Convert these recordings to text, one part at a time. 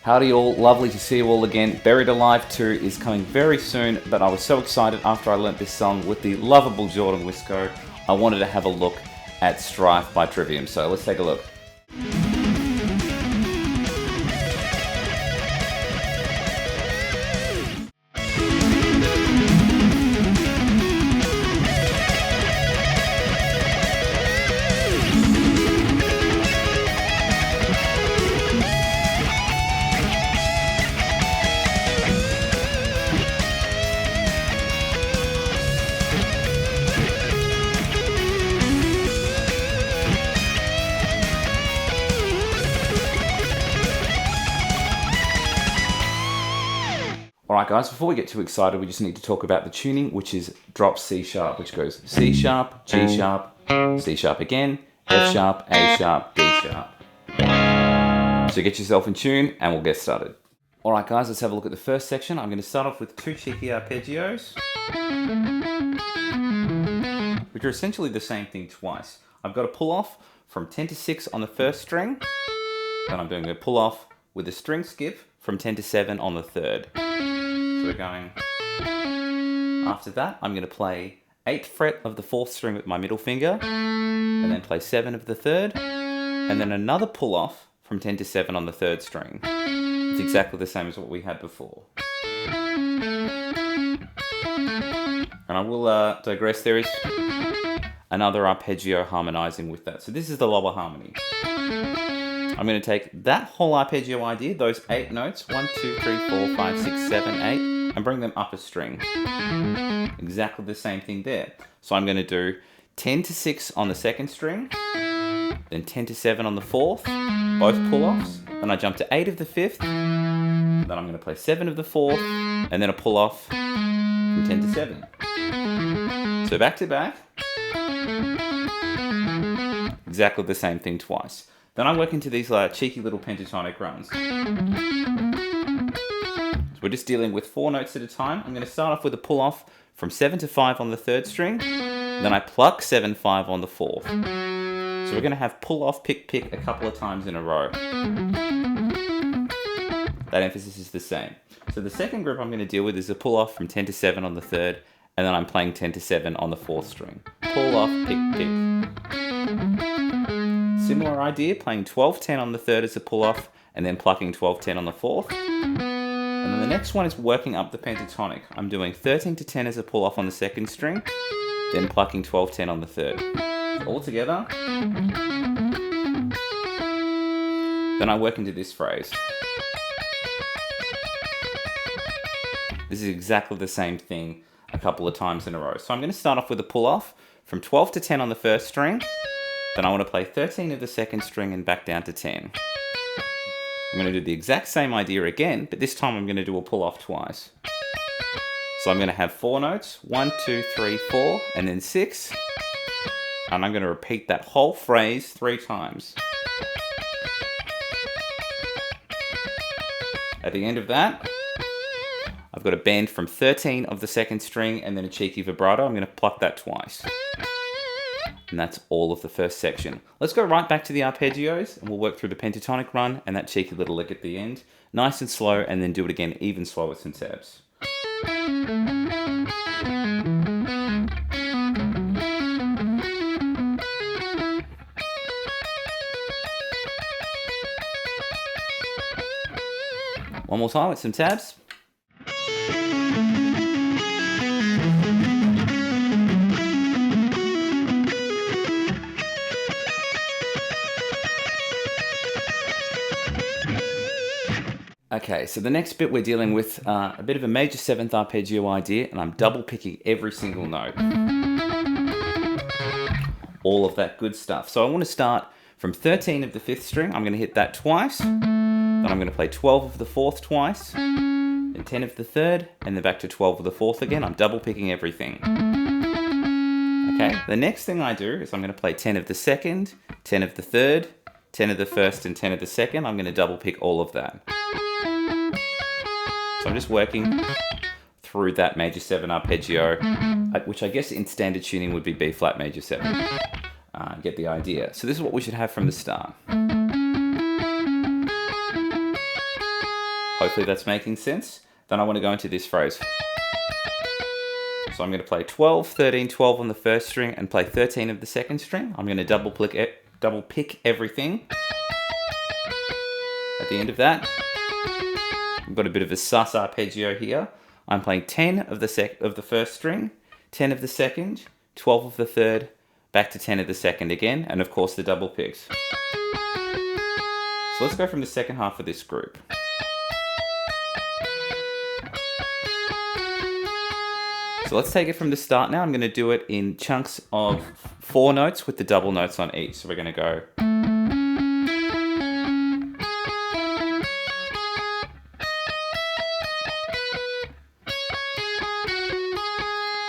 Howdy all, lovely to see you all again. Buried Alive 2 is coming very soon, but I was so excited after I learnt this song with the lovable Jordan Wisco, I wanted to have a look at Strife by Trivium, so let's take a look. Alright guys, before we get too excited, we just need to talk about the tuning, which is drop C sharp, which goes C sharp, G sharp, C sharp again, F sharp, A sharp, D sharp. So get yourself in tune and we'll get started. Alright guys, let's have a look at the first section. I'm going to start off with 2 cheeky arpeggios, which are essentially the same thing twice. I've got a pull off from 10 to 6 on the first string, then I'm doing a pull off with a string skip from 10 to 7 on the third. So we're going, after that I'm going to play 8th fret of the 4th string with my middle finger, and then play 7 of the 3rd, and then another pull off from 10 to 7 on the 3rd string. It's exactly the same as what we had before. And I will digress, there is another arpeggio harmonizing with that. So this is the lower harmony. I'm going to take that whole arpeggio idea, those 8 notes, 1, 2, 3, 4, 5, 6, 7, 8, and bring them up a string. Exactly the same thing there. So I'm going to do 10 to 6 on the 2nd string, then 10 to 7 on the 4th, both pull-offs, then I jump to 8 of the 5th, then I'm going to play 7 of the 4th, and then a pull-off from 10 to 7. So back to back, exactly the same thing twice. Then I work into these cheeky little pentatonic runs. So we're just dealing with 4 notes at a time. I'm going to start off with a pull off from 7 to 5 on the 3rd string. Then I pluck 7, 5 on the 4th. So we're going to have pull off, pick, pick a couple of times in a row. That emphasis is the same. So the second group I'm going to deal with is a pull off from 10 to 7 on the 3rd. And then I'm playing 10 to 7 on the 4th string. Pull off, pick, pick. Similar idea, playing 12-10 on the 3rd as a pull-off, and then plucking 12-10 on the 4th. And then the next one is working up the pentatonic. I'm doing 13 to 10 as a pull-off on the 2nd string, then plucking 12-10 on the 3rd. So all together. Then I work into this phrase. This is exactly the same thing a couple of times in a row. So I'm going to start off with a pull-off from 12 to 10 on the 1st string. Then I want to play 13 of the 2nd string and back down to 10. I'm going to do the exact same idea again, but this time I'm going to do a pull off twice. So I'm going to have 4 notes, 1, 2, 3, 4, and then 6. And I'm going to repeat that whole phrase 3 times. At the end of that, I've got a bend from 13 of the 2nd string and then a cheeky vibrato. I'm going to pluck that twice. And that's all of the first section. Let's go right back to the arpeggios and we'll work through the pentatonic run and that cheeky little lick at the end. Nice and slow, and then do it again even slower with some tabs. One more time with some tabs. Okay, so the next bit we're dealing with a bit of a major 7th arpeggio idea, and I'm double picking every single note. All of that good stuff. So I want to start from 13 of the 5th string. I'm going to hit that twice. Then I'm going to play 12 of the 4th twice. Then 10 of the 3rd, and then back to 12 of the 4th again. I'm double picking everything. Okay, the next thing I do is I'm going to play 10 of the 2nd, 10 of the 3rd, 10 of the 1st, and 10 of the 2nd. I'm going to double pick all of that. So I'm just working through that major 7 arpeggio, which I guess in standard tuning would be B flat major 7. Get the idea. So this is what we should have from the start. Hopefully that's making sense. Then I want to go into this phrase. So I'm going to play 12, 13, 12 on the first string and play 13 of the second string. I'm going to double pick everything. At the end of that, I've got a bit of a sus arpeggio here. I'm playing 10 of the first string, 10 of the second, 12 of the third, back to 10 of the second again, and of course the double picks. So let's go from the second half of this group. So let's take it from the start now. I'm going to do it in chunks of 4 notes with the double notes on each. So we're going to go.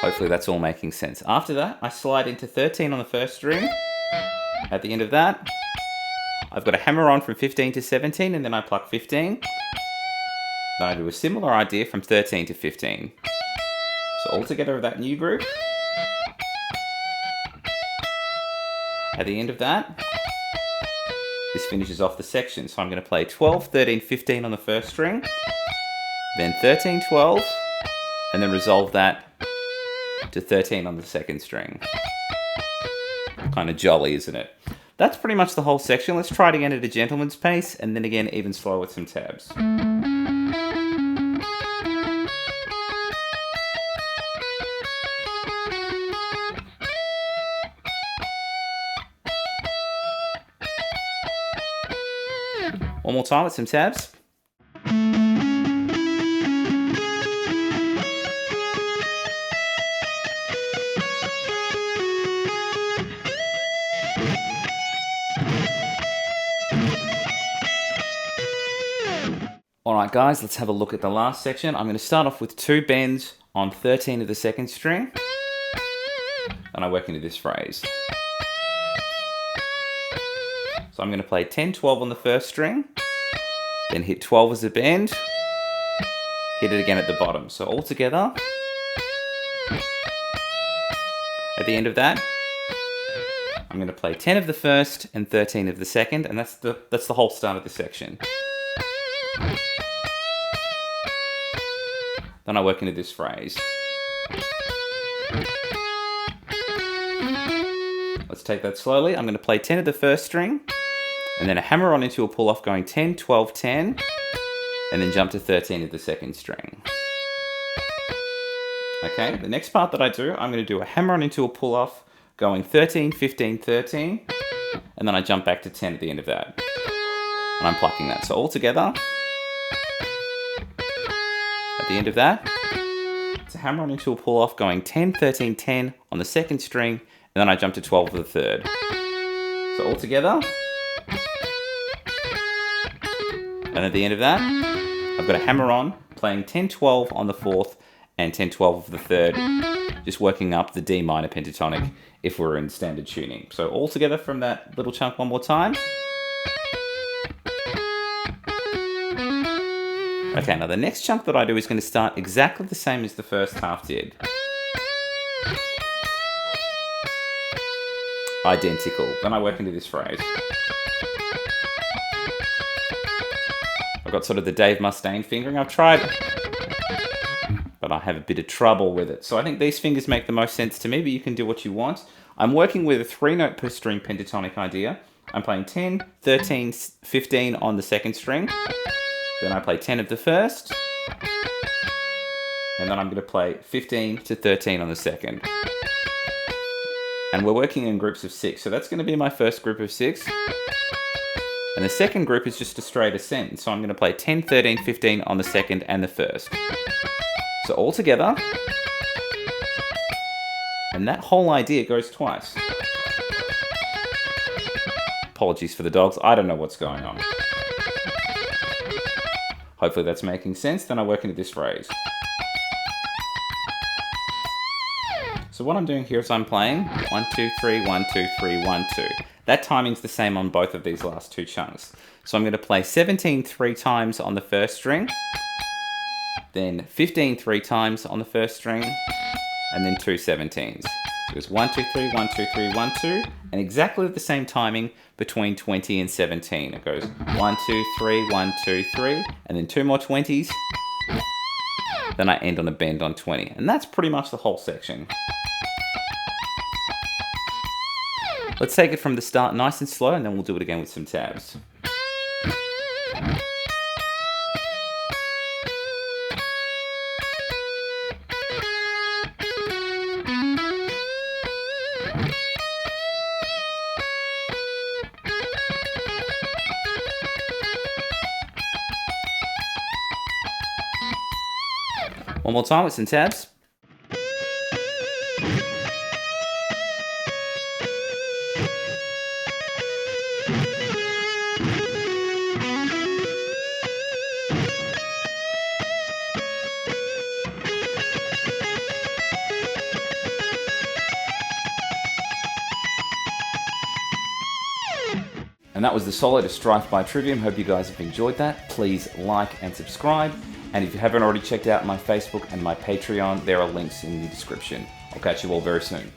Hopefully that's all making sense. After that, I slide into 13 on the first string. At the end of that, I've got a hammer on from 15 to 17, and then I pluck 15. Then I do a similar idea from 13 to 15. So all together of that new group. At the end of that, this finishes off the section. So I'm going to play 12, 13, 15 on the first string, then 13, 12, and then resolve that to 13 on the second string. Kind of jolly, isn't it? That's pretty much the whole section. Let's try it again at a gentleman's pace, and then again even slower with some tabs. One more time with some tabs. Alright guys, let's have a look at the last section. I'm going to start off with 2 bends on 13 of the second string, and I work into this phrase. So I'm going to play 10, 12 on the first string, then hit 12 as a bend, hit it again at the bottom. So all together, at the end of that, I'm going to play 10 of the first and 13 of the second, and that's the whole start of the section. Then I work into this phrase. Let's take that slowly. I'm going to play 10 of the first string, and then a hammer on into a pull-off going 10, 12, 10, and then jump to 13 of the second string. Okay, the next part that I do, I'm going to do a hammer on into a pull-off going 13, 15, 13, and then I jump back to 10 at the end of that. And I'm plucking that. So all together, at the end of that, it's a hammer on into a pull-off going 10, 13, 10 on the second string, and then I jump to 12 for the third. So all together, and at the end of that, I've got a hammer on, playing 10, 12 on the fourth, and 10, 12 for the third, just working up the D minor pentatonic if we're in standard tuning. So all together from that little chunk one more time. Okay, now the next chunk that I do is going to start exactly the same as the first half did. Identical. Then I work into this phrase. I've got sort of the Dave Mustaine fingering. I've tried, but I have a bit of trouble with it. So I think these fingers make the most sense to me, but you can do what you want. I'm working with a 3-note per string pentatonic idea. I'm playing 10, 13, 15 on the second string. Then I play 10 of the first, and then I'm going to play 15 to 13 on the second. And we're working in groups of 6, so that's going to be my first group of 6. And the second group is just a straight ascent, so I'm going to play 10, 13, 15 on the second and the first. So all together, and that whole idea goes twice. Apologies for the dogs, I don't know what's going on. Hopefully that's making sense. Then I work into this phrase. So what I'm doing here is I'm playing 1, 2, 3, 1, 2, 3, 1, 2. That timing's the same on both of these last 2 chunks. So I'm going to play 17 3 times on the first string, then 15 3 times on the first string, and then 2 17s. So it's 1, 2, 3, 1, 2, 3, 1, 2, and exactly the same timing between 20 and 17. It goes 1, 2, 3, 1, 2, 3, and then 2 more 20s. Then I end on a bend on 20, and that's pretty much the whole section. Let's take it from the start nice and slow, and then we'll do it again with some tabs. One more time with some tabs. And that was the solo to Strife by Trivium. Hope you guys have enjoyed that. Please like and subscribe. And if you haven't already checked out my Facebook and my Patreon, there are links in the description. I'll catch you all very soon.